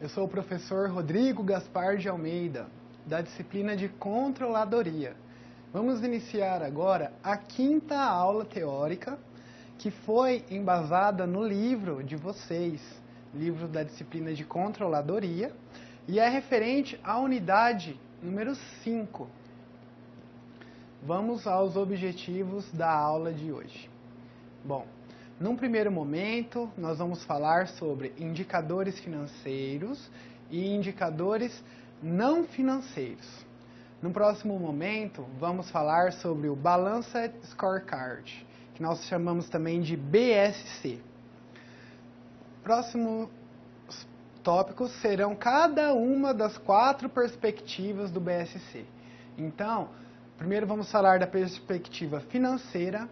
Eu sou o professor Rodrigo Gaspar de Almeida, da disciplina de Controladoria. Vamos iniciar agora a 5ª aula teórica, que foi embasada no livro de vocês, livro da disciplina de Controladoria, e é referente à unidade número 5. Vamos aos objetivos da aula de hoje. Bom, num primeiro momento, nós vamos falar sobre indicadores financeiros e indicadores não financeiros. No próximo momento, vamos falar sobre o Balanced Scorecard, que nós chamamos também de BSC. Próximos tópicos serão cada uma das 4 perspectivas do BSC. Então, primeiro vamos falar da perspectiva financeira.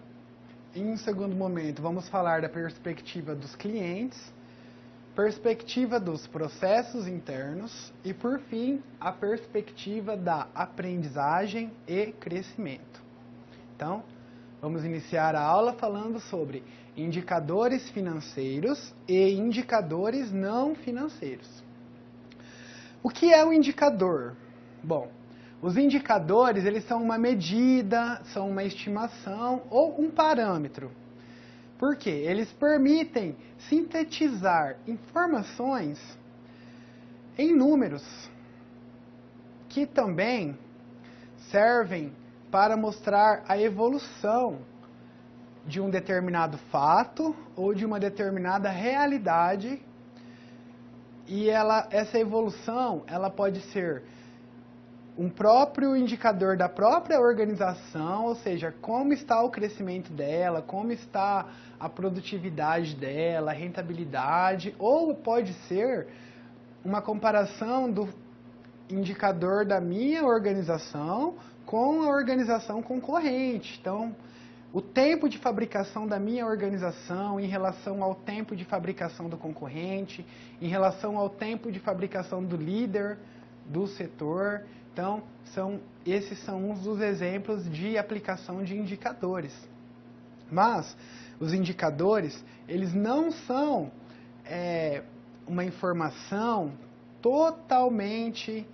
Em um segundo momento, vamos falar da perspectiva dos clientes, perspectiva dos processos internos e, por fim, a perspectiva da aprendizagem e crescimento. Então, vamos iniciar a aula falando sobre indicadores financeiros e indicadores não financeiros. O que é um indicador? Bom, os indicadores, eles são uma medida, são uma estimação ou um parâmetro. Por quê? Eles permitem sintetizar informações em números, que também servem para mostrar a evolução de um determinado fato ou de uma determinada realidade. E essa evolução, ela pode ser um próprio indicador da própria organização, ou seja, como está o crescimento dela, como está a produtividade dela, a rentabilidade, ou pode ser uma comparação do indicador da minha organização com a organização concorrente. Então, o tempo de fabricação da minha organização em relação ao tempo de fabricação do concorrente, em relação ao tempo de fabricação do líder do setor. Então, esses são uns dos exemplos de aplicação de indicadores. Mas, os indicadores, eles não são uma informação totalmente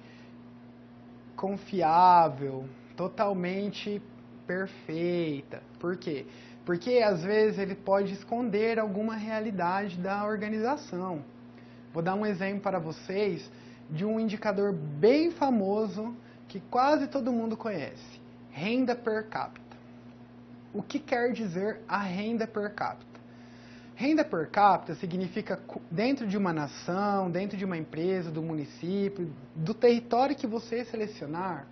confiável, totalmente perfeita. Por quê? Porque, às vezes, ele pode esconder alguma realidade da organização. Vou dar um exemplo para vocês de um indicador bem famoso que quase todo mundo conhece: renda per capita. O que quer dizer a renda per capita? Renda per capita significa, dentro de uma nação, dentro de uma empresa, do município, do território que você selecionar,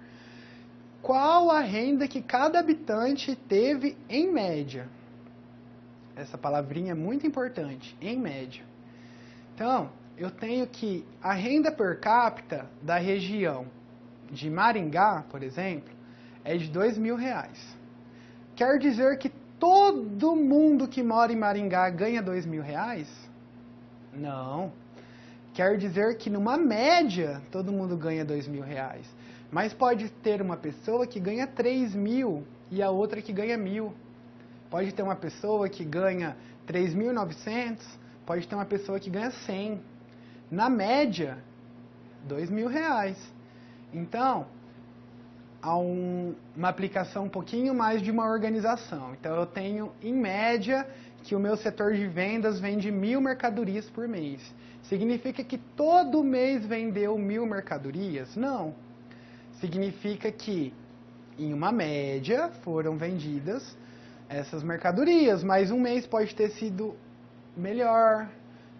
qual a renda que cada habitante teve em média. Essa palavrinha é muito importante, em média. Então, eu tenho que a renda per capita da região de Maringá, por exemplo, é de R$2.000. Quer dizer que todo mundo que mora em Maringá ganha R$2.000? Não. Quer dizer que, numa média, todo mundo ganha R$2.000. Mas pode ter uma pessoa que ganha 3.000 e a outra que ganha 1.000. Pode ter uma pessoa que ganha 3.900, pode ter uma pessoa que ganha 100. Na média, R$2.000. Então, há uma aplicação um pouquinho mais de uma organização. Então, eu tenho, em média, que o meu setor de vendas vende 1.000 mercadorias por mês. Significa que todo mês vendeu 1.000 mercadorias? Não. Significa que, em uma média, foram vendidas essas mercadorias, mas um mês pode ter sido melhor,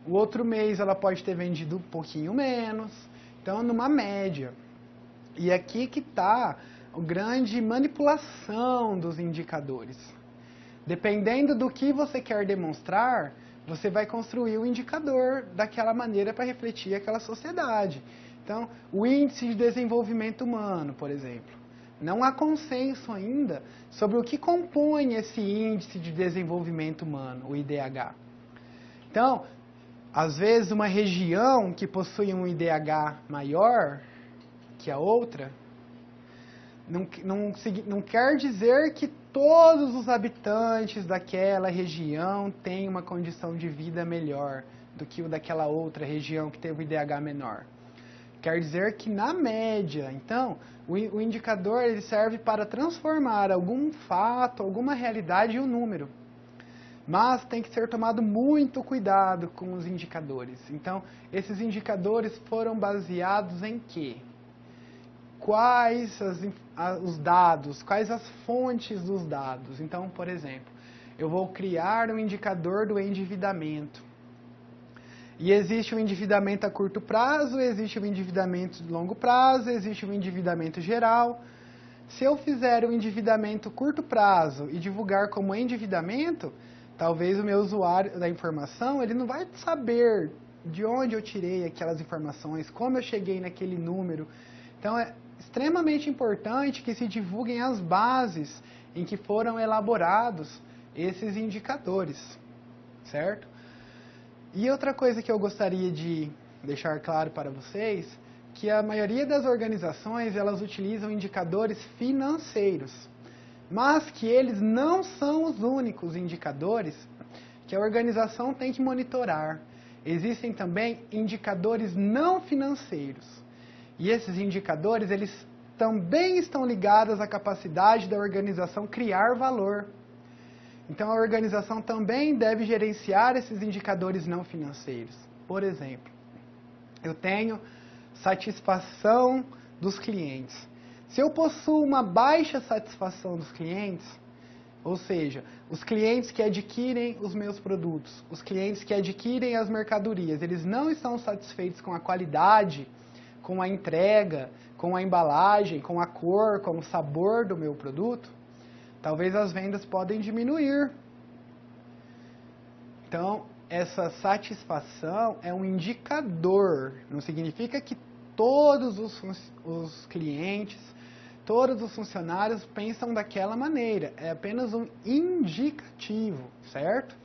o outro mês ela pode ter vendido um pouquinho menos. Então, numa média. E aqui que está a grande manipulação dos indicadores. Dependendo do que você quer demonstrar, você vai construir o indicador daquela maneira para refletir aquela sociedade. Então, o Índice de Desenvolvimento Humano, por exemplo. Não há consenso ainda sobre o que compõe esse Índice de Desenvolvimento Humano, o IDH. Então, às vezes, uma região que possui um IDH maior que a outra, não quer dizer que todos os habitantes daquela região têm uma condição de vida melhor. do que o daquela outra região que teve o IDH menor. Quer dizer que na média, então, o indicador ele serve para transformar algum fato, alguma realidade em um número. Mas tem que ser tomado muito cuidado com os indicadores. Então, esses indicadores foram baseados em quê? Quais os dados, quais as fontes dos dados? Então, por exemplo, eu vou criar um indicador do endividamento. E existe o endividamento a curto prazo, existe o endividamento de longo prazo, existe o endividamento geral. Se eu fizer o endividamento curto prazo e divulgar como endividamento, talvez o meu usuário da informação ele não vai saber de onde eu tirei aquelas informações, como eu cheguei naquele número. Então é extremamente importante que se divulguem as bases em que foram elaborados esses indicadores, certo? E outra coisa que eu gostaria de deixar claro para vocês, que a maioria das organizações elas utilizam indicadores financeiros, mas que eles não são os únicos indicadores que a organização tem que monitorar. Existem também indicadores não financeiros. E esses indicadores eles também estão ligados à capacidade da organização criar valor. Então, a organização também deve gerenciar esses indicadores não financeiros. Por exemplo, eu tenho satisfação dos clientes. Se eu possuo uma baixa satisfação dos clientes, ou seja, os clientes que adquirem os meus produtos, os clientes que adquirem as mercadorias, eles não estão satisfeitos com a qualidade, com a entrega, com a embalagem, com a cor, com o sabor do meu produto, talvez as vendas podem diminuir. Então, essa satisfação é um indicador. Não significa que todos os clientes, todos os funcionários pensam daquela maneira. É apenas um indicativo, certo?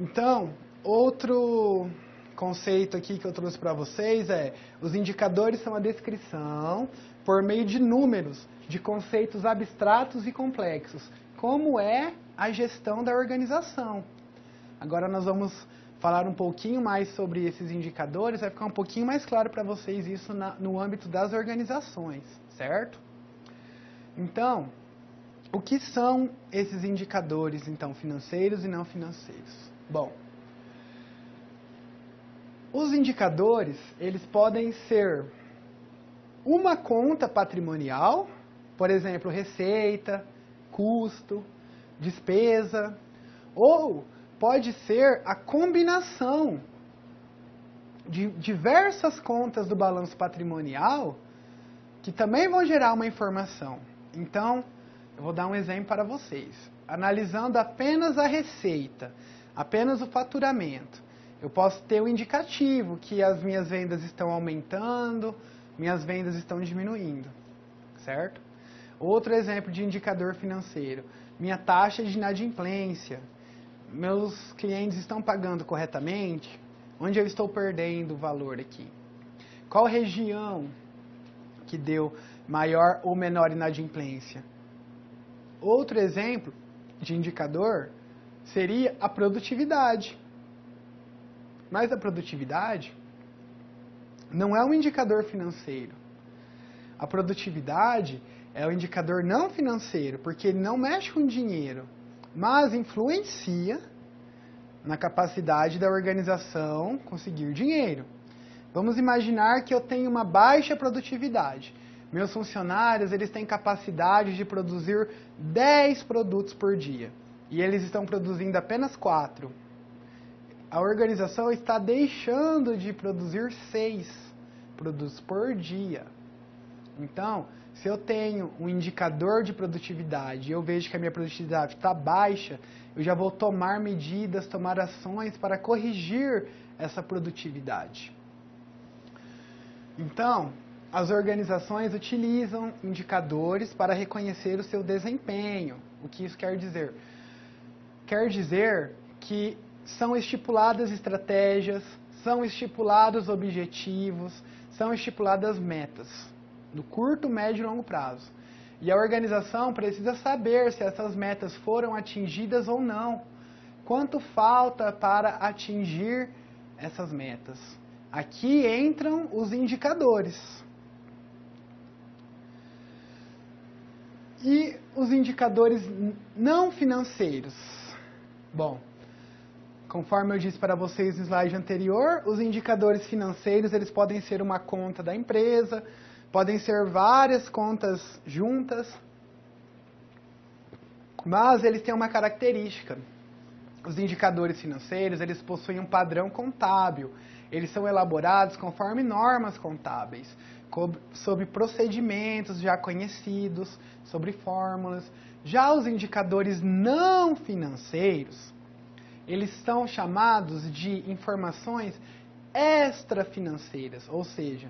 Então, outro conceito aqui que eu trouxe para vocês é: os indicadores são a descrição, por meio de números, de conceitos abstratos e complexos, como é a gestão da organização. Agora nós vamos falar um pouquinho mais sobre esses indicadores, vai ficar um pouquinho mais claro para vocês isso no âmbito das organizações, certo? Então, o que são esses indicadores, então, financeiros e não financeiros? Bom, os indicadores, eles podem ser uma conta patrimonial, por exemplo, receita, custo, despesa, ou pode ser a combinação de diversas contas do balanço patrimonial que também vão gerar uma informação. Então, eu vou dar um exemplo para vocês. Analisando apenas a receita, apenas o faturamento, eu posso ter um indicativo que as minhas vendas estão aumentando, minhas vendas estão diminuindo, certo? Outro exemplo de indicador financeiro, minha taxa de inadimplência. Meus clientes estão pagando corretamente? Onde eu estou perdendo valor aqui? Qual região que deu maior ou menor inadimplência? Outro exemplo de indicador seria a produtividade. Mas a produtividade não é um indicador financeiro. A produtividade é um indicador não financeiro, porque ele não mexe com dinheiro, mas influencia na capacidade da organização conseguir dinheiro. Vamos imaginar que eu tenho uma baixa produtividade. Meus funcionários eles têm capacidade de produzir 10 produtos por dia e eles estão produzindo apenas 4. A organização está deixando de produzir 6 produtos por dia. Então, se eu tenho um indicador de produtividade e eu vejo que a minha produtividade está baixa, eu já vou tomar medidas, tomar ações para corrigir essa produtividade. Então, as organizações utilizam indicadores para reconhecer o seu desempenho. O que isso quer dizer? Quer dizer que são estipuladas estratégias, são estipulados objetivos, são estipuladas metas, no curto, médio e longo prazo. E a organização precisa saber se essas metas foram atingidas ou não, quanto falta para atingir essas metas. Aqui entram os indicadores. E os indicadores não financeiros? Bom, conforme eu disse para vocês no slide anterior, os indicadores financeiros eles podem ser uma conta da empresa, podem ser várias contas juntas, mas eles têm uma característica. Os indicadores financeiros eles possuem um padrão contábil, eles são elaborados conforme normas contábeis, sobre procedimentos já conhecidos, sobre fórmulas. Já os indicadores não financeiros, eles são chamados de informações extrafinanceiras, ou seja,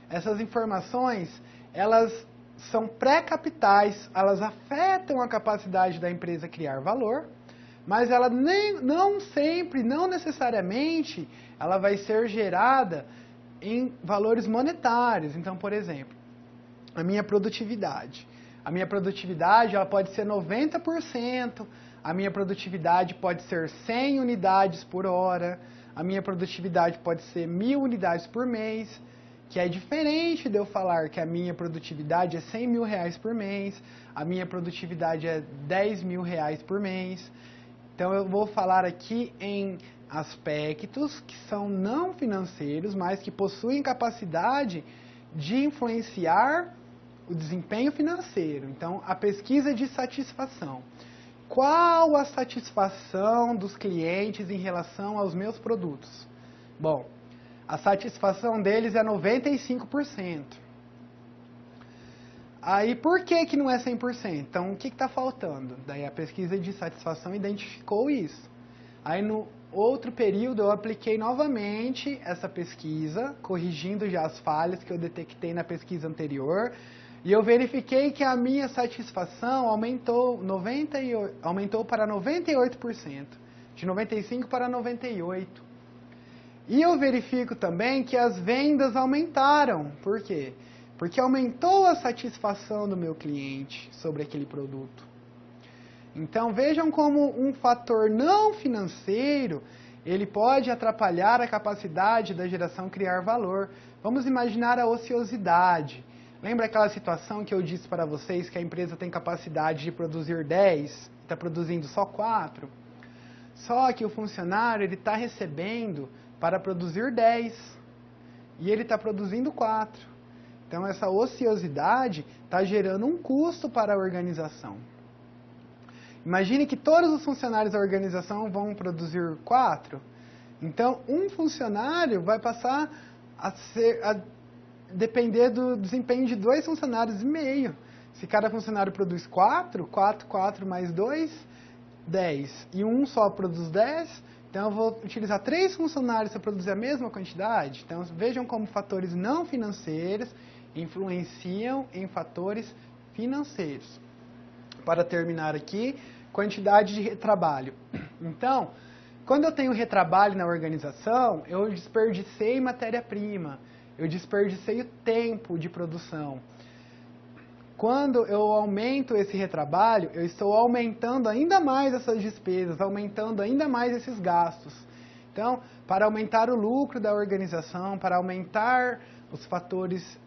essas informações, elas são pré-capitais, elas afetam a capacidade da empresa criar valor, mas ela não sempre, não necessariamente, ela vai ser gerada em valores monetários. Então, por exemplo, a minha produtividade. A minha produtividade ela pode ser 90%, a minha produtividade pode ser 100 unidades por hora, a minha produtividade pode ser 1.000 unidades por mês, que é diferente de eu falar que a minha produtividade é 100 mil reais por mês, a minha produtividade é 10 mil reais por mês. Então eu vou falar aqui em aspectos que são não financeiros, mas que possuem capacidade de influenciar o desempenho financeiro. Então, a pesquisa de satisfação. Qual a satisfação dos clientes em relação aos meus produtos? Bom, a satisfação deles é 95%. Aí, por que não é 100%? Então, o que está faltando? Daí a pesquisa de satisfação identificou isso. Aí, no outro período, eu apliquei novamente essa pesquisa, corrigindo já as falhas que eu detectei na pesquisa anterior, e eu verifiquei que a minha satisfação aumentou para 98%, de 95% para 98%. E eu verifico também que as vendas aumentaram. Por quê? Porque aumentou a satisfação do meu cliente sobre aquele produto. Então vejam como um fator não financeiro, ele pode atrapalhar a capacidade da geração criar valor. Vamos imaginar a ociosidade. Lembra aquela situação que eu disse para vocês que a empresa tem capacidade de produzir 10, está produzindo só 4? Só que o funcionário ele está recebendo para produzir 10 e ele está produzindo 4. Então essa ociosidade está gerando um custo para a organização. Imagine que todos os funcionários da organização vão produzir 4. Então um funcionário vai passar a depender do desempenho de 2 funcionários e meio. Se cada funcionário produz 4 mais 2, 10. E um só produz 10, então eu vou utilizar 3 funcionários para produzir a mesma quantidade. Então vejam como fatores não financeiros influenciam em fatores financeiros. Para terminar aqui, quantidade de retrabalho. Então, quando eu tenho retrabalho na organização, eu desperdicei matéria-prima, eu desperdicei o tempo de produção. Quando eu aumento esse retrabalho, eu estou aumentando ainda mais essas despesas, aumentando ainda mais esses gastos. Então, para aumentar o lucro da organização, para aumentar os fatores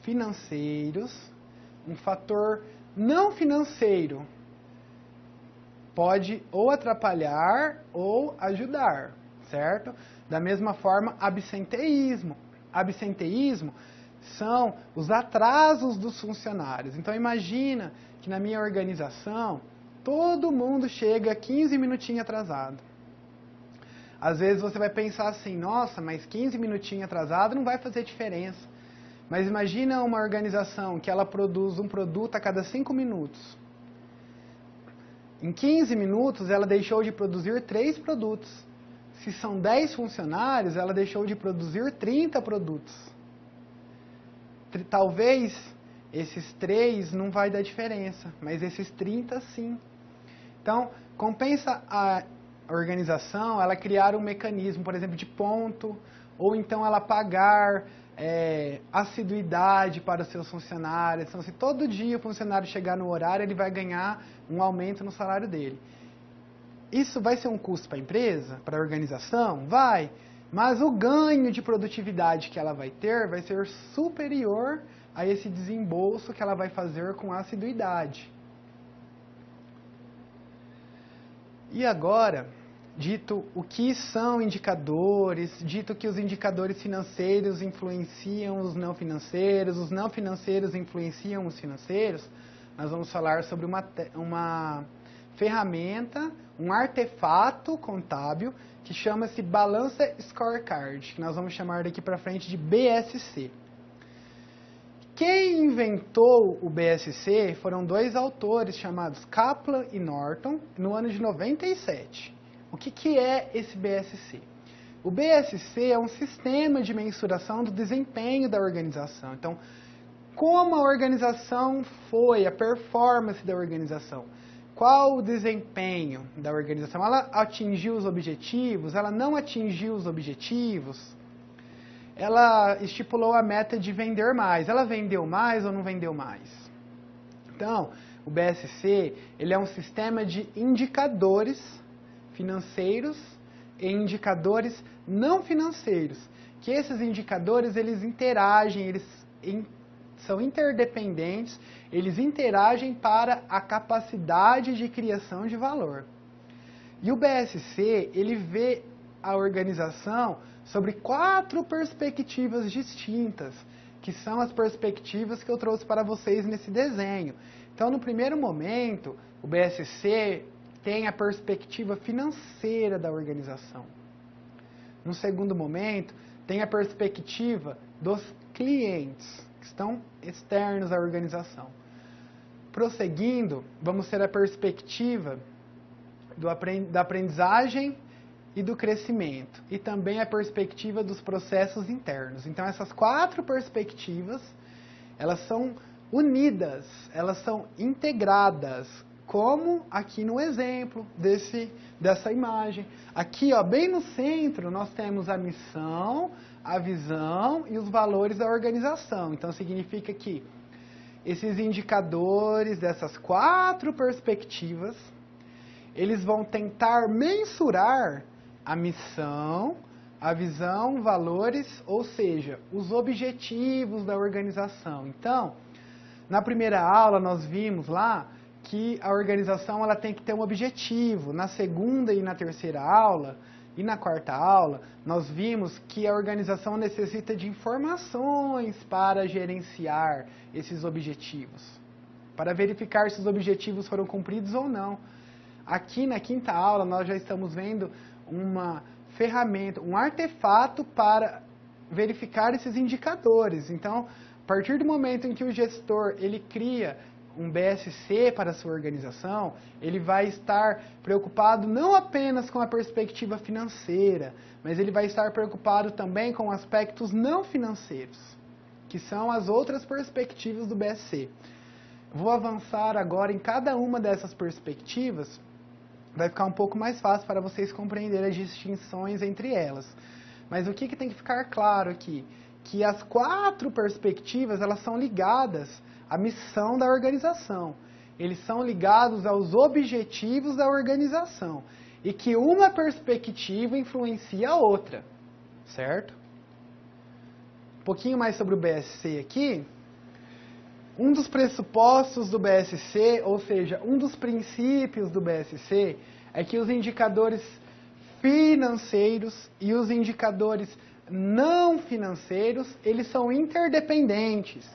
financeiros, um fator não financeiro pode ou atrapalhar ou ajudar, certo? Da mesma forma, absenteísmo. Absenteísmo são os atrasos dos funcionários. Então imagina que na minha organização todo mundo chega 15 minutinhos atrasado. Às vezes você vai pensar assim, nossa, mas 15 minutinhos atrasado não vai fazer diferença. Mas imagina uma organização que ela produz um produto a cada 5 minutos. Em 15 minutos ela deixou de produzir 3 produtos. Se são 10 funcionários, ela deixou de produzir 30 produtos. Talvez esses 3 não vai dar diferença, mas esses 30 sim. Então, compensa a organização ela criar um mecanismo, por exemplo, de ponto, ou então ela pagar assiduidade para os seus funcionários. Então, se todo dia o funcionário chegar no horário, ele vai ganhar um aumento no salário dele. Isso vai ser um custo para a empresa, para a organização? Vai. Mas o ganho de produtividade que ela vai ter vai ser superior a esse desembolso que ela vai fazer com assiduidade. E agora, dito o que são indicadores, dito que os indicadores financeiros influenciam os não financeiros influenciam os financeiros, nós vamos falar sobre uma ferramenta, um artefato contábil que chama-se Balança Scorecard, que nós vamos chamar daqui para frente de BSC. Quem inventou o BSC foram dois autores chamados Kaplan e Norton, no ano de 97. O que é esse BSC? O BSC é um sistema de mensuração do desempenho da organização. Então, como a organização foi, a performance da organização, qual o desempenho da organização? Ela atingiu os objetivos? Ela não atingiu os objetivos? Ela estipulou a meta de vender mais. Ela vendeu mais ou não vendeu mais? Então, o BSC ele é um sistema de indicadores financeiros e indicadores não financeiros. Que esses indicadores eles interagem, são interdependentes, eles interagem para a capacidade de criação de valor. E o BSC, ele vê a organização sobre 4 perspectivas distintas, que são as perspectivas que eu trouxe para vocês nesse desenho. Então, no primeiro momento, o BSC tem a perspectiva financeira da organização. No segundo momento, tem a perspectiva dos clientes, que estão externos à organização. Prosseguindo, vamos ter a perspectiva da aprendizagem e do crescimento, e também a perspectiva dos processos internos. Então, essas 4 perspectivas, elas são unidas, elas são integradas, como aqui no exemplo dessa imagem. Aqui, ó, bem no centro, nós temos a missão, a visão e os valores da organização. Então, significa que esses indicadores dessas 4 perspectivas, eles vão tentar mensurar a missão, a visão, valores, ou seja, os objetivos da organização. Então, na primeira aula nós vimos lá que a organização ela tem que ter um objetivo. Na segunda e na terceira aula e na quarta aula, nós vimos que a organização necessita de informações para gerenciar esses objetivos, para verificar se os objetivos foram cumpridos ou não. Aqui na quinta aula nós já estamos vendo uma ferramenta, um artefato para verificar esses indicadores. Então, a partir do momento em que o gestor ele cria um BSC para a sua organização, ele vai estar preocupado não apenas com a perspectiva financeira, mas ele vai estar preocupado também com aspectos não financeiros, que são as outras perspectivas do BSC. Vou avançar agora em cada uma dessas perspectivas, vai ficar um pouco mais fácil para vocês compreenderem as distinções entre elas. Mas o que tem que ficar claro aqui? Que as 4 perspectivas, elas são ligadas à missão da organização. Eles são ligados aos objetivos da organização. E que uma perspectiva influencia a outra. Certo? Um pouquinho mais sobre o BSC aqui. Um dos pressupostos do BSC, ou seja, um dos princípios do BSC, é que os indicadores financeiros e os indicadores não financeiros, eles são interdependentes.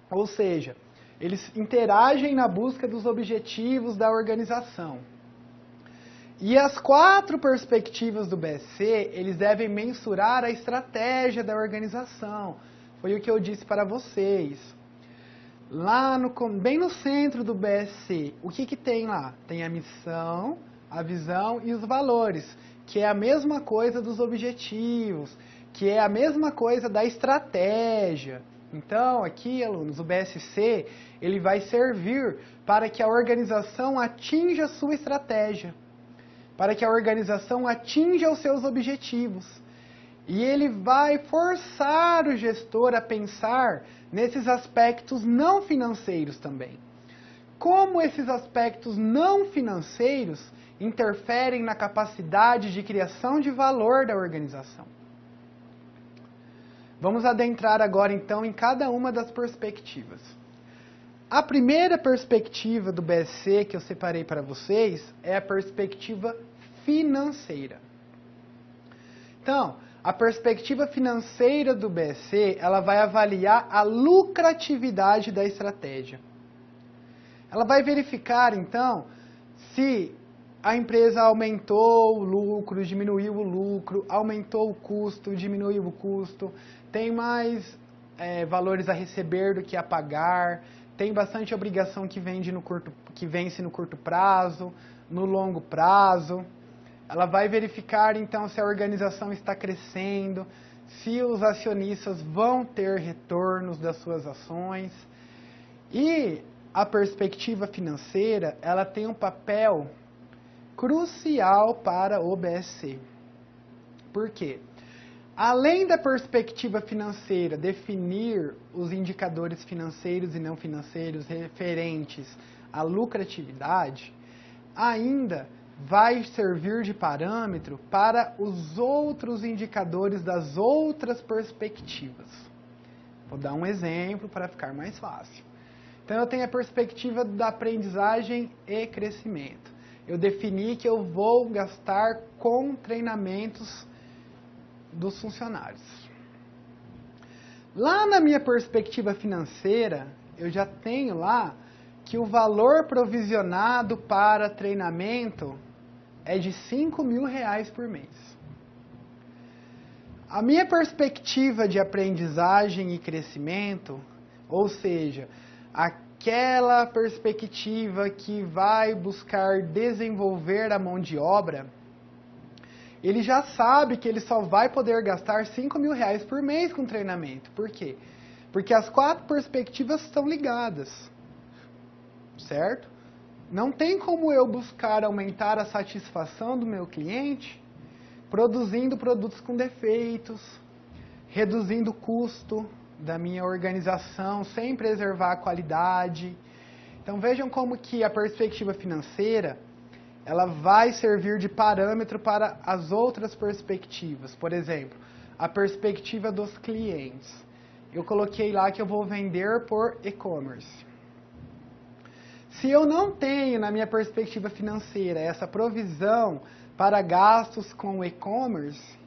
Ou seja, eles interagem na busca dos objetivos da organização. E as 4 perspectivas do BSC, eles devem mensurar a estratégia da organização. Foi o que eu disse para vocês. Lá bem no centro do BSC, o que tem lá? Tem a missão, a visão e os valores, que é a mesma coisa dos objetivos, que é a mesma coisa da estratégia. Então, aqui, alunos, o BSC, ele vai servir para que a organização atinja a sua estratégia, para que a organização atinja os seus objetivos. E ele vai forçar o gestor a pensar nesses aspectos não financeiros também. como esses aspectos não financeiros interferem na capacidade de criação de valor da organização. Vamos adentrar agora, então, em cada uma das perspectivas. A primeira perspectiva do BSC que eu separei para vocês é a perspectiva financeira. Então, a perspectiva financeira do BSC, ela vai avaliar a lucratividade da estratégia. Ela vai verificar, então, se a empresa aumentou o lucro, diminuiu o lucro, aumentou o custo, diminuiu o custo, tem mais valores a receber do que a pagar, tem bastante obrigação que vence no curto prazo, no longo prazo. Ela vai verificar, então, se a organização está crescendo, se os acionistas vão ter retornos das suas ações. E a perspectiva financeira, ela tem um papel crucial para o BSC. Por quê? Além da perspectiva financeira definir os indicadores financeiros e não financeiros referentes à lucratividade, ainda vai servir de parâmetro para os outros indicadores das outras perspectivas. Vou dar um exemplo para ficar mais fácil. Então, eu tenho a perspectiva da aprendizagem e crescimento. Eu defini que eu vou gastar com treinamentos dos funcionários. Lá na minha perspectiva financeira, eu já tenho lá que o valor provisionado para treinamento é de R$5.000 por mês. A minha perspectiva de aprendizagem e crescimento, ou seja, aquela perspectiva que vai buscar desenvolver a mão de obra, ele já sabe que ele só vai poder gastar R$5.000 por mês com treinamento. Por quê? Porque as 4 perspectivas estão ligadas, certo? Não tem como eu buscar aumentar a satisfação do meu cliente produzindo produtos com defeitos, reduzindo o custo da minha organização sem preservar a qualidade. Então vejam como que a perspectiva financeira ela vai servir de parâmetro para as outras perspectivas. Por exemplo, a perspectiva dos clientes. Eu coloquei lá que eu vou vender por e-commerce. Se eu não tenho, na minha perspectiva financeira, essa provisão para gastos com e-commerce,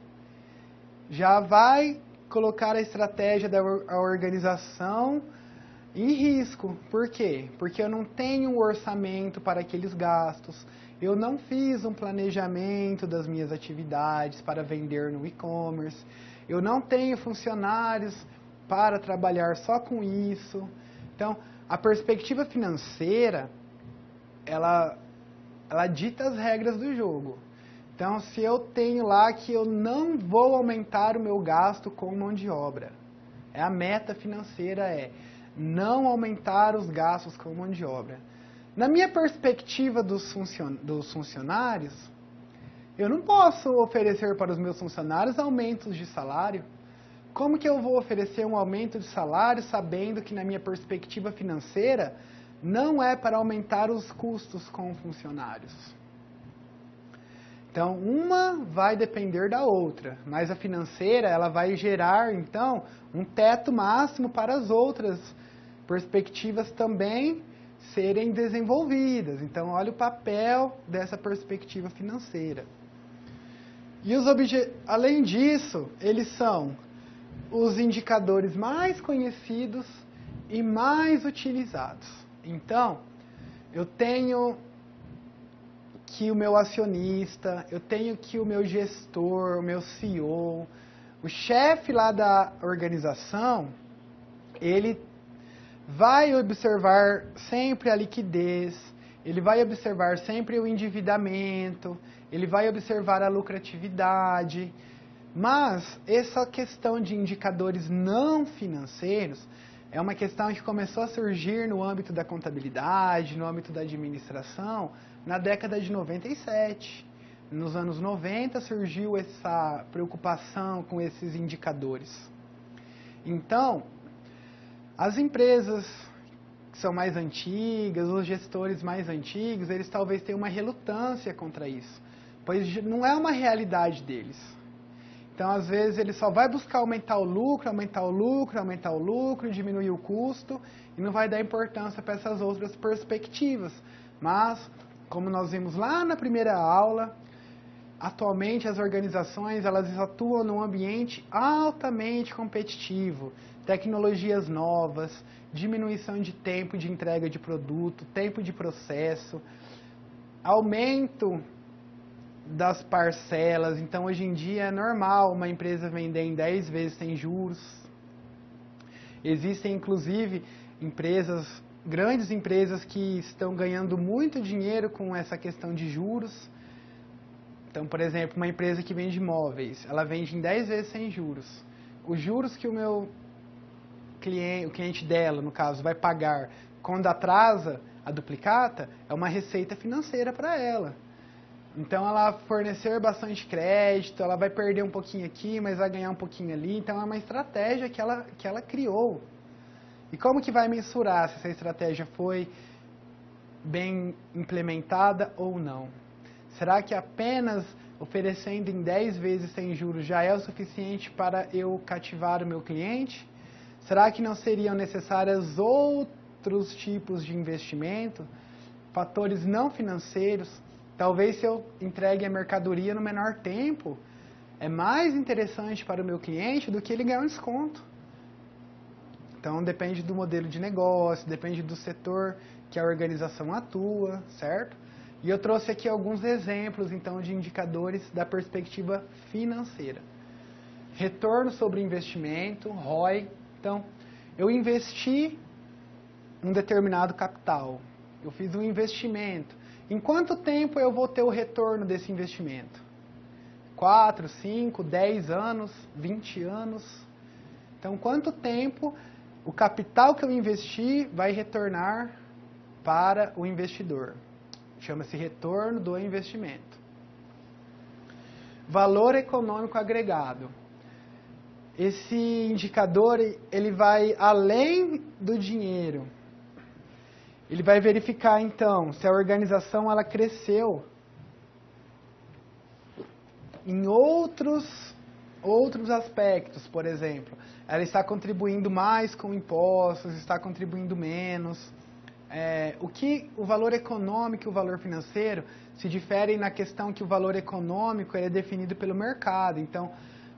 já vai colocar a estratégia da organização em risco. Por quê? Porque eu não tenho um orçamento para aqueles gastos, eu não fiz um planejamento das minhas atividades para vender no e-commerce, eu não tenho funcionários para trabalhar só com isso. Então, a perspectiva financeira, ela dita as regras do jogo. Então, se eu tenho lá que eu não vou aumentar o meu gasto com mão de obra, a meta financeira não aumentar os gastos com mão de obra. Na minha perspectiva dos funcionários, eu não posso oferecer para os meus funcionários aumentos de salário. Como que eu vou oferecer um aumento de salário sabendo que na minha perspectiva financeira não é para aumentar os custos com funcionários? Então, uma vai depender da outra, mas a financeira ela vai gerar, então, um teto máximo para as outras perspectivas também serem desenvolvidas. Então, olha o papel dessa perspectiva financeira. E além disso, eles são os indicadores mais conhecidos e mais utilizados. Então, eu tenho que o meu acionista, eu tenho que o meu gestor, o meu CEO, o chefe lá da organização, ele vai observar sempre a liquidez, ele vai observar sempre o endividamento, ele vai observar a lucratividade. Mas essa questão de indicadores não financeiros é uma questão que começou a surgir no âmbito da contabilidade, no âmbito da administração, na década de 97. Nos anos 90 surgiu essa preocupação com esses indicadores. Então, as empresas que são mais antigas, os gestores mais antigos, eles talvez tenham uma relutância contra isso, pois não é uma realidade deles. Então, às vezes, ele só vai buscar aumentar o lucro, aumentar o lucro, aumentar o lucro, diminuir o custo, e não vai dar importância para essas outras perspectivas. Mas, como nós vimos lá na primeira aula, atualmente as organizações elas atuam num ambiente altamente competitivo, tecnologias novas, diminuição de tempo de entrega de produto, tempo de processo, aumento das parcelas. Então, hoje em dia é normal uma empresa vender em 10 vezes sem juros. Existem, inclusive, grandes empresas que estão ganhando muito dinheiro com essa questão de juros. Então, por exemplo, uma empresa que vende imóveis, ela vende em 10 vezes sem juros. Os juros que o cliente dela, no caso, vai pagar quando atrasa a duplicata, é uma receita financeira para ela. Então, ela fornecer bastante crédito, ela vai perder um pouquinho aqui, mas vai ganhar um pouquinho ali. Então, é uma estratégia que ela criou. E como que vai mensurar se essa estratégia foi bem implementada ou não? Será que apenas oferecendo em 10 vezes sem juros já é o suficiente para eu cativar o meu cliente? Será que não seriam necessários outros tipos de investimento, fatores não financeiros? Talvez se eu entregue a mercadoria no menor tempo, é mais interessante para o meu cliente do que ele ganhar um desconto. Então, depende do modelo de negócio, depende do setor que a organização atua, certo? E eu trouxe aqui alguns exemplos, então, de indicadores da perspectiva financeira. Retorno sobre investimento, ROI. Então, eu investi um determinado capital. Eu fiz um investimento. Em quanto tempo eu vou ter o retorno desse investimento? 4, 5, 10 anos, 20 anos? Então, quanto tempo o capital que eu investi vai retornar para o investidor? Chama-se retorno do investimento. Valor econômico agregado. Esse indicador, ele vai além do dinheiro. Ele vai verificar, então, se a organização ela cresceu em outros aspectos. Por exemplo, ela está contribuindo mais com impostos, está contribuindo menos. O valor econômico e o valor financeiro se diferem na questão que o valor econômico é definido pelo mercado. Então,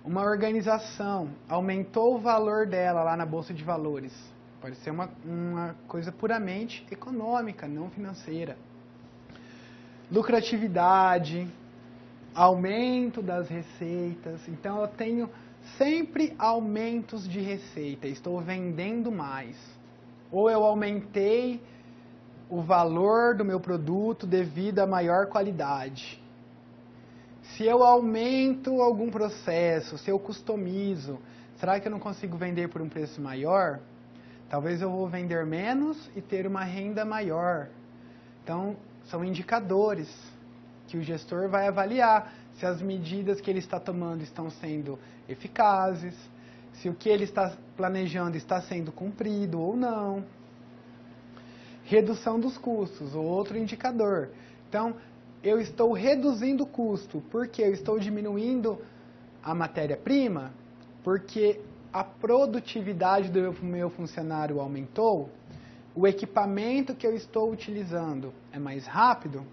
uma organização aumentou o valor dela lá na Bolsa de Valores. Pode ser uma coisa puramente econômica, não financeira. Lucratividade, aumento das receitas. Então, eu tenho sempre aumentos de receita. Estou vendendo mais. Ou eu aumentei o valor do meu produto devido à maior qualidade. Se eu aumento algum processo, se eu customizo, será que eu não consigo vender por um preço maior? Talvez eu vou vender menos e ter uma renda maior. Então, são indicadores que o gestor vai avaliar se as medidas que ele está tomando estão sendo eficazes, se o que ele está planejando está sendo cumprido ou não. Redução dos custos, outro indicador. Então, eu estou reduzindo o custo porque eu estou diminuindo a matéria-prima, porque a produtividade do meu funcionário aumentou, o equipamento que eu estou utilizando é mais rápido,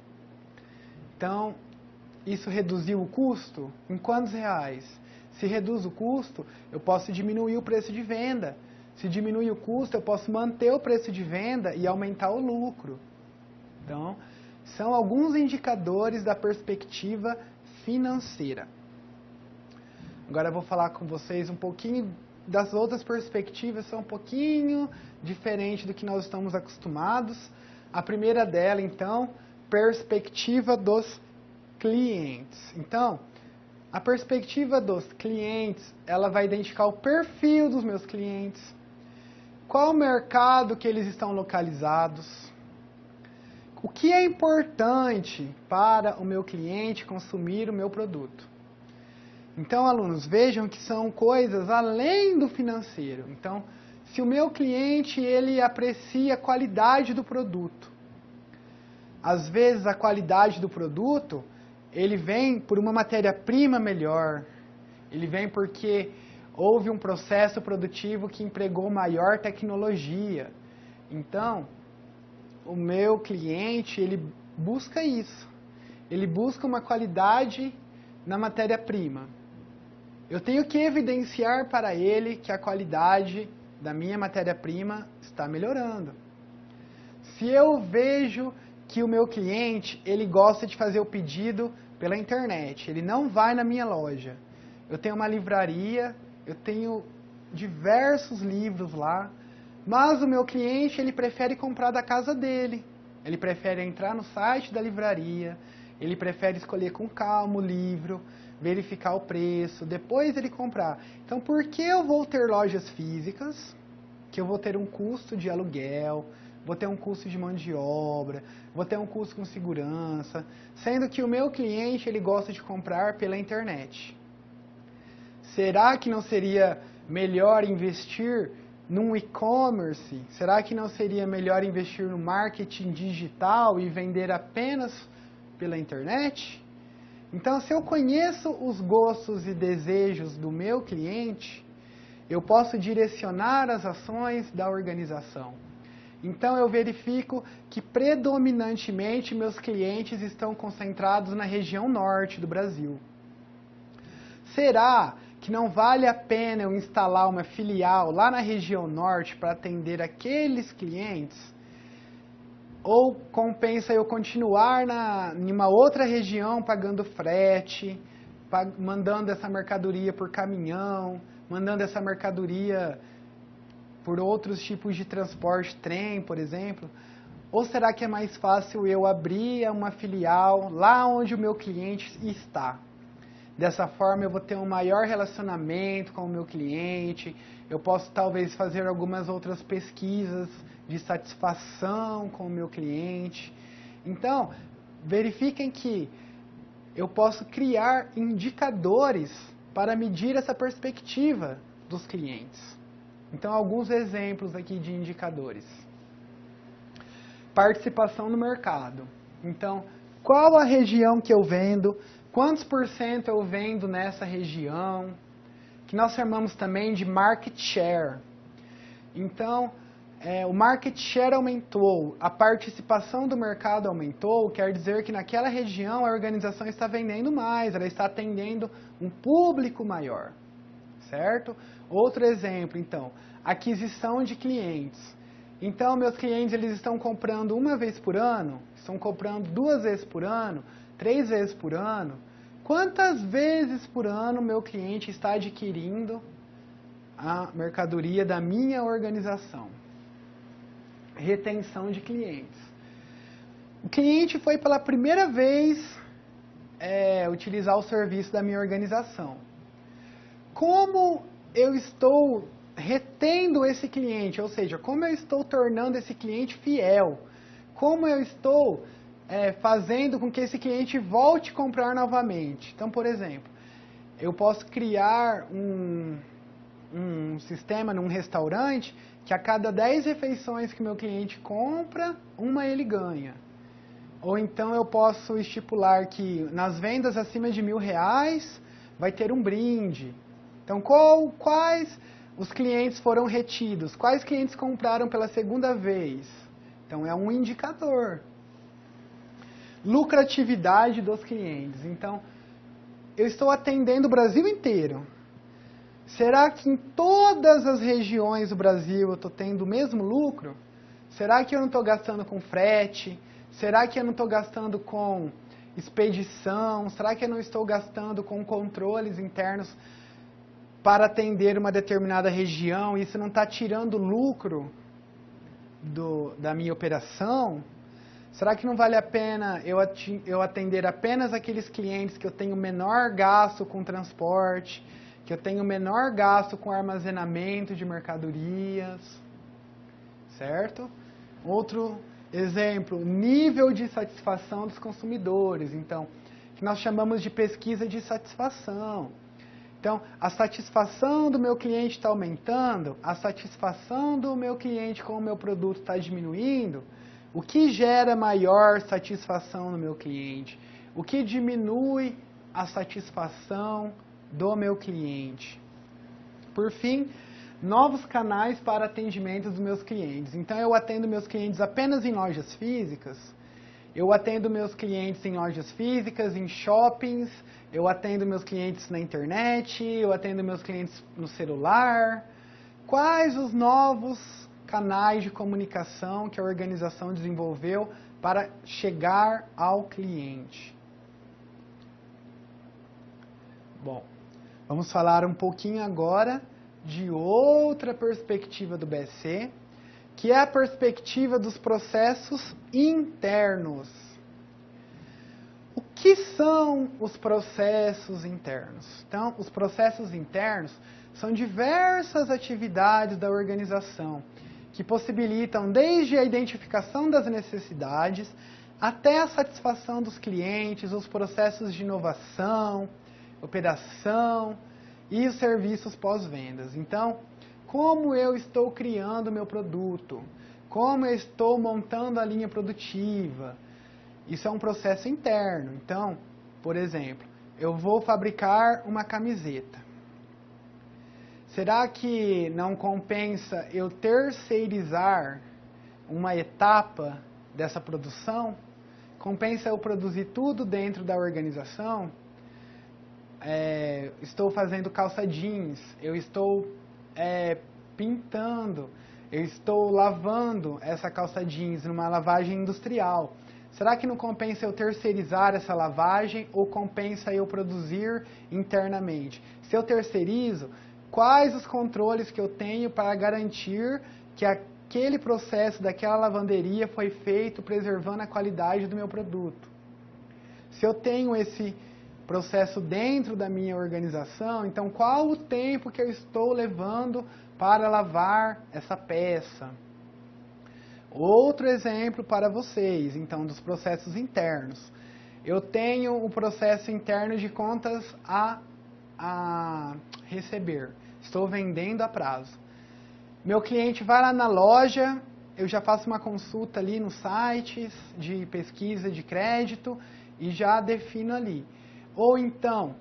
então isso reduziu o custo em quantos reais? Se reduz o custo, eu posso diminuir o preço de venda. Se diminui o custo, eu posso manter o preço de venda e aumentar o lucro. Então, são alguns indicadores da perspectiva financeira. Agora eu vou falar com vocês um pouquinho das outras perspectivas, são um pouquinho diferente do que nós estamos acostumados. A primeira dela, então, perspectiva dos clientes. Então, a perspectiva dos clientes, ela vai identificar o perfil dos meus clientes, qual o mercado que eles estão localizados, o que é importante para o meu cliente consumir o meu produto. Então, alunos, vejam que são coisas além do financeiro. Então, se o meu cliente ele aprecia a qualidade do produto. Às vezes a qualidade do produto, ele vem por uma matéria-prima melhor. Ele vem porque houve um processo produtivo que empregou maior tecnologia. Então, o meu cliente, ele busca isso. Ele busca uma qualidade na matéria-prima. Eu tenho que evidenciar para ele que a qualidade da minha matéria-prima está melhorando. Se eu vejo que o meu cliente, ele gosta de fazer o pedido pela internet, ele não vai na minha loja. Eu tenho uma livraria, eu tenho diversos livros lá, mas o meu cliente, ele prefere comprar da casa dele. Ele prefere entrar no site da livraria, ele prefere escolher com calma o livro, verificar o preço, depois ele comprar. Então, por que eu vou ter lojas físicas, que eu vou ter um custo de aluguel, vou ter um custo de mão de obra, vou ter um custo com segurança, sendo que o meu cliente, ele gosta de comprar pela internet? Será que não seria melhor investir num e-commerce? Será que não seria melhor investir no marketing digital e vender apenas pela internet? Então, se eu conheço os gostos e desejos do meu cliente, eu posso direcionar as ações da organização. Então, eu verifico que predominantemente meus clientes estão concentrados na região norte do Brasil. Será que não vale a pena eu instalar uma filial lá na região norte para atender aqueles clientes? Ou compensa eu continuar em uma outra região pagando frete, mandando essa mercadoria por caminhão, mandando essa mercadoria por outros tipos de transporte, trem, por exemplo? Ou será que é mais fácil eu abrir uma filial lá onde o meu cliente está? Dessa forma eu vou ter um maior relacionamento com o meu cliente, eu posso talvez fazer algumas outras pesquisas de satisfação com o meu cliente. Então, verifiquem que eu posso criar indicadores para medir essa perspectiva dos clientes. Então, alguns exemplos aqui de indicadores. Participação no mercado. Então, qual a região que eu vendo? Quantos por cento eu vendo nessa região? Que nós chamamos também de market share. Então, o market share aumentou, a participação do mercado aumentou, quer dizer que naquela região a organização está vendendo mais, ela está atendendo um público maior, certo? Outro exemplo, então, aquisição de clientes. Então, meus clientes, eles estão comprando uma vez por ano, estão comprando 2 vezes por ano, 3 vezes por ano. Quantas vezes por ano meu cliente está adquirindo a mercadoria da minha organização? Retenção de clientes. O cliente foi pela primeira vez utilizar o serviço da minha organização. Como eu estou retendo esse cliente? Ou seja, como eu estou tornando esse cliente fiel? Como eu estou fazendo com que esse cliente volte a comprar novamente? Então, por exemplo, eu posso criar um sistema num restaurante que a cada 10 refeições que meu cliente compra, uma ele ganha. Ou então eu posso estipular que nas vendas acima de R$1.000 vai ter um brinde. Então, quais os clientes foram retidos? Quais clientes compraram pela segunda vez? Então, é um indicador. Lucratividade dos clientes. Então, eu estou atendendo o Brasil inteiro. Será que em todas as regiões do Brasil eu estou tendo o mesmo lucro? Será que eu não estou gastando com frete? Será que eu não estou gastando com expedição? Será que eu não estou gastando com controles internos para atender uma determinada região? Isso não está tirando lucro da minha operação? Será que não vale a pena eu atender apenas aqueles clientes que eu tenho menor gasto com transporte, que eu tenho menor gasto com armazenamento de mercadorias, certo? Outro exemplo, nível de satisfação dos consumidores, então, que nós chamamos de pesquisa de satisfação. Então, a satisfação do meu cliente está aumentando, a satisfação do meu cliente com o meu produto está diminuindo. O que gera maior satisfação no meu cliente? O que diminui a satisfação do meu cliente? Por fim, novos canais para atendimento dos meus clientes. Então, eu atendo meus clientes apenas em lojas físicas. Eu atendo meus clientes em lojas físicas, em shoppings, eu atendo meus clientes na internet, eu atendo meus clientes no celular. Quais os novos canais de comunicação que a organização desenvolveu para chegar ao cliente? Bom, vamos falar um pouquinho agora de outra perspectiva do BSC, que é a perspectiva dos processos internos. O que são os processos internos? Então, os processos internos são diversas atividades da organização que possibilitam desde a identificação das necessidades até a satisfação dos clientes, os processos de inovação, operação e os serviços pós-vendas. Então, como eu estou criando o meu produto, como eu estou montando a linha produtiva. Isso é um processo interno. Então, por exemplo, eu vou fabricar uma camiseta. Será que não compensa eu terceirizar uma etapa dessa produção? Compensa eu produzir tudo dentro da organização? Estou fazendo calça jeans, eu estou pintando, eu estou lavando essa calça jeans numa lavagem industrial. Será que não compensa eu terceirizar essa lavagem ou compensa eu produzir internamente? Se eu terceirizo, quais os controles que eu tenho para garantir que aquele processo daquela lavanderia foi feito preservando a qualidade do meu produto? Se eu tenho esse processo dentro da minha organização, então qual o tempo que eu estou levando para lavar essa peça? Outro exemplo para vocês, então, dos processos internos. Eu tenho o processo interno de contas a receber. Estou vendendo a prazo. Meu cliente vai lá na loja, eu já faço uma consulta ali nos sites de pesquisa de crédito e já defino ali. Ou então,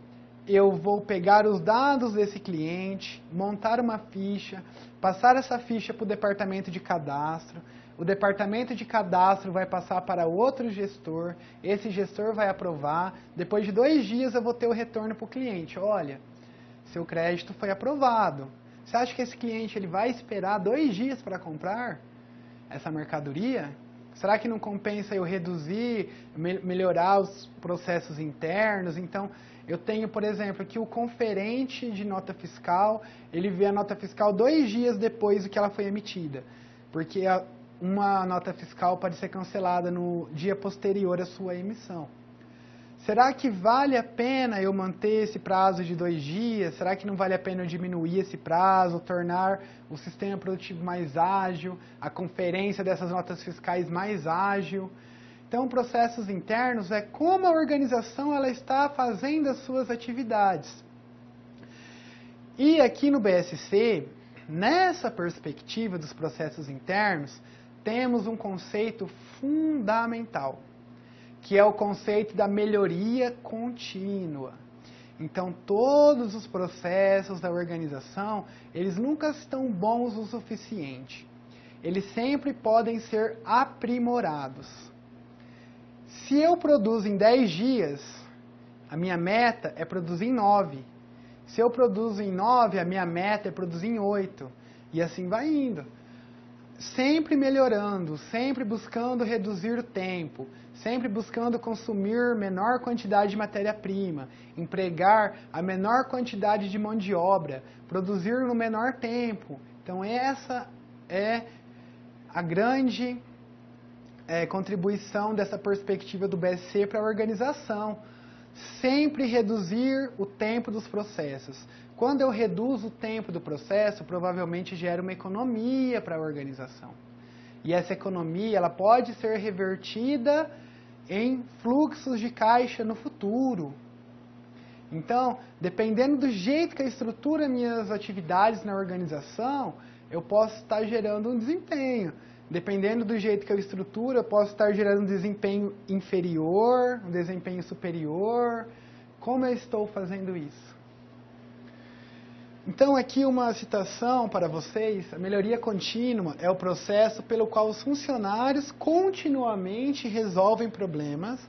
eu vou pegar os dados desse cliente, montar uma ficha, passar essa ficha para o departamento de cadastro. O departamento de cadastro vai passar para outro gestor, esse gestor vai aprovar. Depois de 2 dias eu vou ter o retorno para o cliente. Olha, seu crédito foi aprovado. Você acha que esse cliente ele vai esperar 2 dias para comprar essa mercadoria? Será que não compensa eu reduzir, melhorar os processos internos? Então, eu tenho, por exemplo, aqui o conferente de nota fiscal, ele vê a nota fiscal 2 dias depois do que ela foi emitida, porque uma nota fiscal pode ser cancelada no dia posterior à sua emissão. Será que vale a pena eu manter esse prazo de 2 dias? Será que não vale a pena eu diminuir esse prazo, tornar o sistema produtivo mais ágil, a conferência dessas notas fiscais mais ágil? Então, processos internos é como a organização ela está fazendo as suas atividades. E aqui no BSC, nessa perspectiva dos processos internos, temos um conceito fundamental, que é o conceito da melhoria contínua. Então, todos os processos da organização, eles nunca estão bons o suficiente. Eles sempre podem ser aprimorados. Se eu produzo em 10 dias, a minha meta é produzir em 9. Se eu produzo em 9, a minha meta é produzir em 8. E assim vai indo. Sempre melhorando, sempre buscando reduzir o tempo, sempre buscando consumir menor quantidade de matéria-prima, empregar a menor quantidade de mão de obra, produzir no menor tempo. Então essa é a grande contribuição dessa perspectiva do BSC para a organização. Sempre reduzir o tempo dos processos. Quando eu reduzo o tempo do processo, provavelmente gera uma economia para a organização. E essa economia ela pode ser revertida em fluxos de caixa no futuro. Então, dependendo do jeito que eu estruturo minhas atividades na organização, eu posso estar gerando um desempenho. Dependendo do jeito que eu estruturo, eu posso estar gerando um desempenho inferior, um desempenho superior. Como eu estou fazendo isso? Então, aqui uma citação para vocês. A melhoria contínua é o processo pelo qual os funcionários continuamente resolvem problemas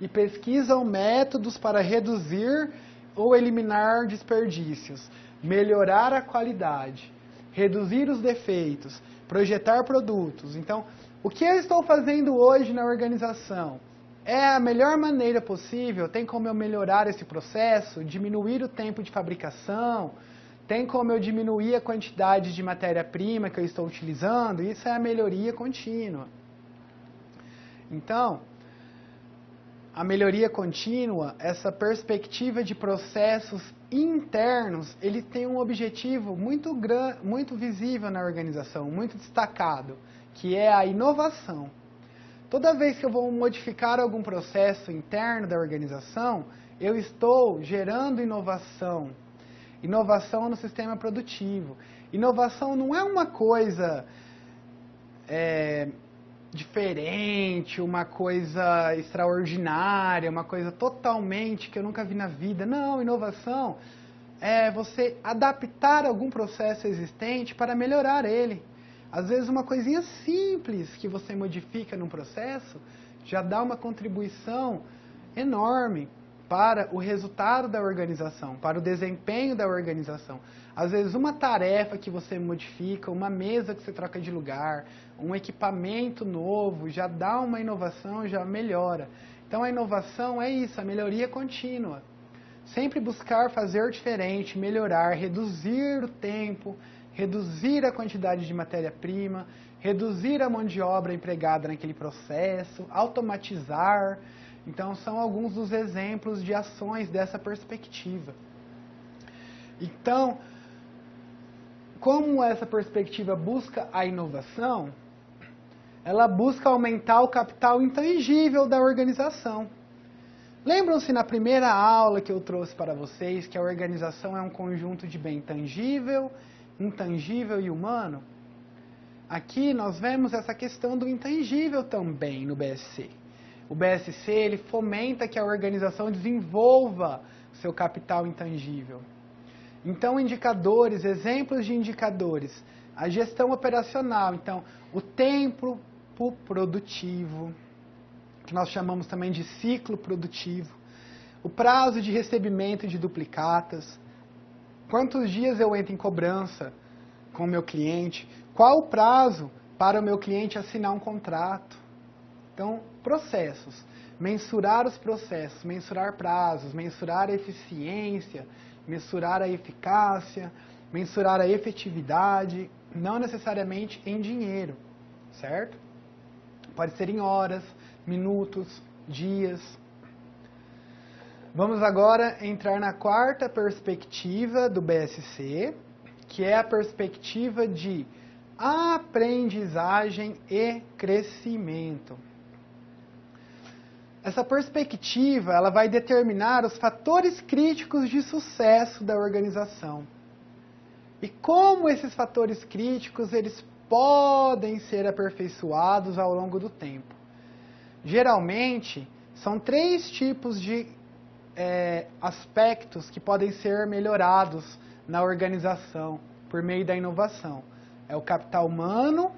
e pesquisam métodos para reduzir ou eliminar desperdícios, melhorar a qualidade, reduzir os defeitos, projetar produtos. Então, o que eu estou fazendo hoje na organização é a melhor maneira possível? Tem como eu melhorar esse processo, diminuir o tempo de fabricação? Tem como eu diminuir a quantidade de matéria-prima que eu estou utilizando? Isso é a melhoria contínua. Então, a melhoria contínua, essa perspectiva de processos internos, ele tem um objetivo muito visível na organização, muito destacado, que é a inovação. Toda vez que eu vou modificar algum processo interno da organização, eu estou gerando inovação. Inovação no sistema produtivo. Inovação não é uma coisa diferente, uma coisa extraordinária, uma coisa totalmente que eu nunca vi na vida. Não, inovação é você adaptar algum processo existente para melhorar ele. Às vezes uma coisinha simples que você modifica num processo já dá uma contribuição enorme para o resultado da organização, para o desempenho da organização. Às vezes uma tarefa que você modifica, uma mesa que você troca de lugar, um equipamento novo, já dá uma inovação, já melhora. Então a inovação é isso, a melhoria contínua. Sempre buscar fazer diferente, melhorar, reduzir o tempo, reduzir a quantidade de matéria-prima, reduzir a mão de obra empregada naquele processo, automatizar. Então, são alguns dos exemplos de ações dessa perspectiva. Então, como essa perspectiva busca a inovação, ela busca aumentar o capital intangível da organização. Lembram-se na primeira aula que eu trouxe para vocês que a organização é um conjunto de bem tangível, intangível e humano? Aqui nós vemos essa questão do intangível também no BSC. O BSC ele fomenta que a organização desenvolva seu capital intangível. Então, indicadores, exemplos de indicadores. A gestão operacional, então, o tempo produtivo, que nós chamamos também de ciclo produtivo. O prazo de recebimento de duplicatas. Quantos dias eu entro em cobrança com o meu cliente? Qual o prazo para o meu cliente assinar um contrato? Então, processos. Mensurar os processos, mensurar prazos, mensurar a eficiência, mensurar a eficácia, mensurar a efetividade, não necessariamente em dinheiro, certo? Pode ser em horas, minutos, dias. Vamos agora entrar na quarta perspectiva do BSC, que é a perspectiva de aprendizagem e crescimento. Essa perspectiva ela vai determinar os fatores críticos de sucesso da organização. E como esses fatores críticos eles podem ser aperfeiçoados ao longo do tempo. Geralmente, são 3 tipos de aspectos que podem ser melhorados na organização por meio da inovação. É o capital humano,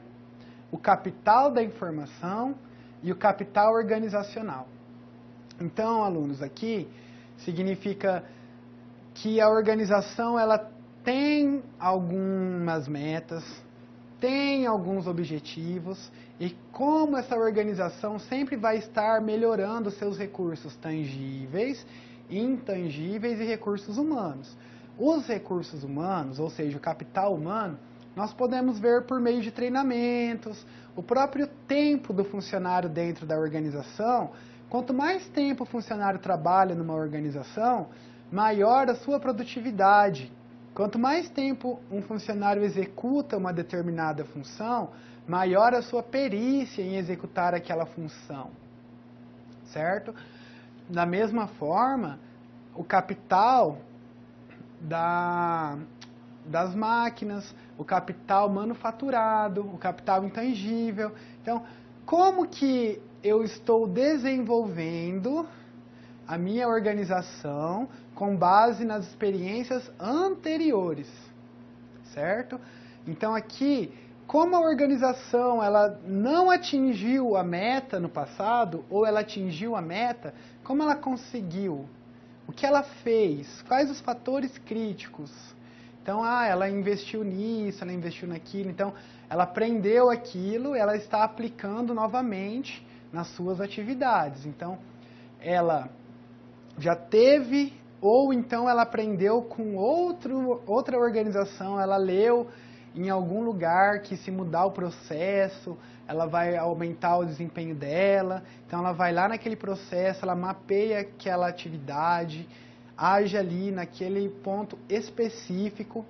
o capital da informação e o capital organizacional. Então, alunos, aqui significa que a organização ela tem algumas metas, tem alguns objetivos e como essa organização sempre vai estar melhorando seus recursos tangíveis, intangíveis e recursos humanos. Os recursos humanos, ou seja, o capital humano, nós podemos ver por meio de treinamentos, o próprio tempo do funcionário dentro da organização. Quanto mais tempo o funcionário trabalha numa organização, maior a sua produtividade. Quanto mais tempo um funcionário executa uma determinada função, maior a sua perícia em executar aquela função. Certo? Da mesma forma, o capital das máquinas, o capital manufaturado, o capital intangível. Então, como que eu estou desenvolvendo a minha organização com base nas experiências anteriores, certo? Então aqui, como a organização ela não atingiu a meta no passado, ou ela atingiu a meta, como ela conseguiu? O que ela fez? Quais os fatores críticos? Então, ela investiu nisso, ela investiu naquilo, então ela aprendeu aquilo, ela está aplicando novamente nas suas atividades. Então, ela já teve, ou então ela aprendeu com outra organização, ela leu em algum lugar que se mudar o processo, ela vai aumentar o desempenho dela, então ela vai lá naquele processo, ela mapeia aquela atividade, age ali naquele ponto específico,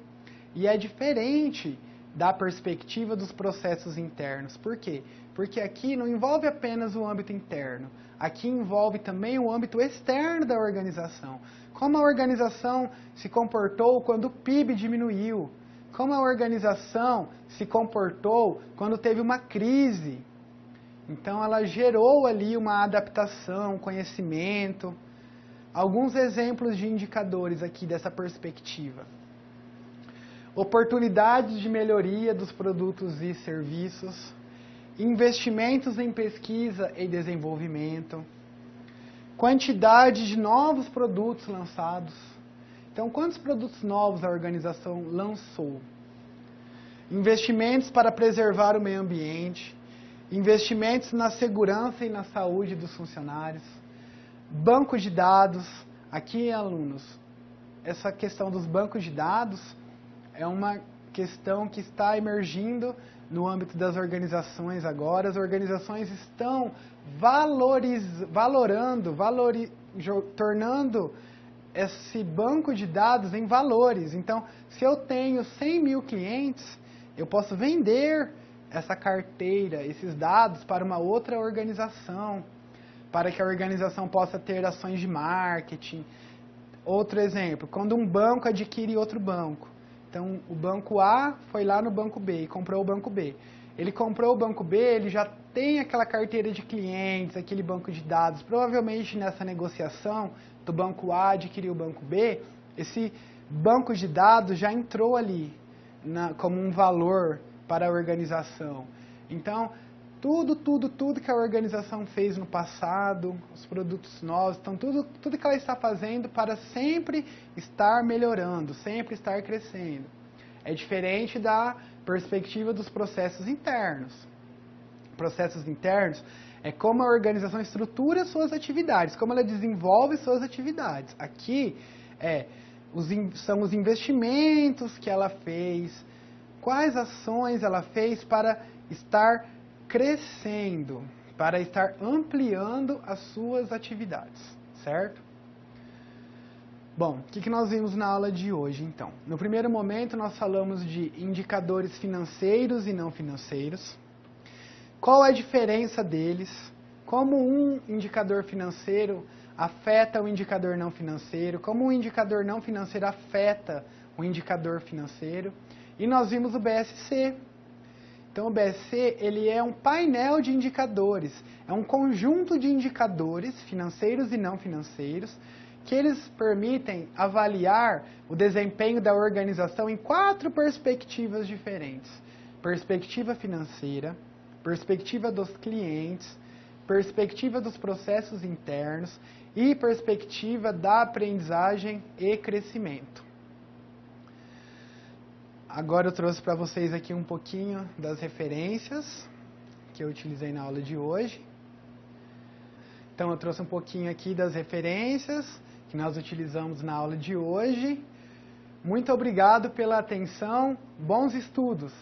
e é diferente da perspectiva dos processos internos. Por quê? Porque aqui não envolve apenas o âmbito interno, aqui envolve também o âmbito externo da organização. Como a organização se comportou quando o PIB diminuiu, como a organização se comportou quando teve uma crise. Então ela gerou ali uma adaptação, conhecimento. Alguns exemplos de indicadores aqui dessa perspectiva. Oportunidades de melhoria dos produtos e serviços, investimentos em pesquisa e desenvolvimento, quantidade de novos produtos lançados. Então, quantos produtos novos a organização lançou? Investimentos para preservar o meio ambiente, investimentos na segurança e na saúde dos funcionários, banco de dados. Aqui, alunos, essa questão dos bancos de dados é uma questão que está emergindo no âmbito das organizações agora. As organizações estão tornando esse banco de dados em valores. Então, se eu tenho 100 mil clientes, eu posso vender essa carteira, esses dados para uma outra organização, para que a organização possa ter ações de marketing. Outro exemplo, quando um banco adquire outro banco. Então, o banco A foi lá no banco B e comprou o banco B. Ele comprou o banco B, ele já tem aquela carteira de clientes, aquele banco de dados. Provavelmente nessa negociação do banco A adquiriu o banco B, esse banco de dados já entrou ali como um valor para a organização. Então, tudo que a organização fez no passado, os produtos novos, então tudo que ela está fazendo para sempre estar melhorando, sempre estar crescendo. É diferente da perspectiva dos processos internos. Processos internos é como a organização estrutura suas atividades, como ela desenvolve suas atividades. Aqui são os investimentos que ela fez, quais ações ela fez para estar crescendo, para estar ampliando as suas atividades, certo? Bom, o que nós vimos na aula de hoje, então? No primeiro momento, nós falamos de indicadores financeiros e não financeiros. Qual a diferença deles? Como um indicador financeiro afeta o indicador não financeiro? Como um indicador não financeiro afeta o indicador financeiro? E nós vimos o BSC. Então, o BSC ele é um painel de indicadores, é um conjunto de indicadores financeiros e não financeiros que eles permitem avaliar o desempenho da organização em 4 perspectivas diferentes. Perspectiva financeira, perspectiva dos clientes, perspectiva dos processos internos e perspectiva da aprendizagem e crescimento. Agora eu trouxe para vocês aqui um pouquinho das referências que eu utilizei na aula de hoje. Então eu trouxe um pouquinho aqui das referências que nós utilizamos na aula de hoje. Muito obrigado pela atenção, bons estudos!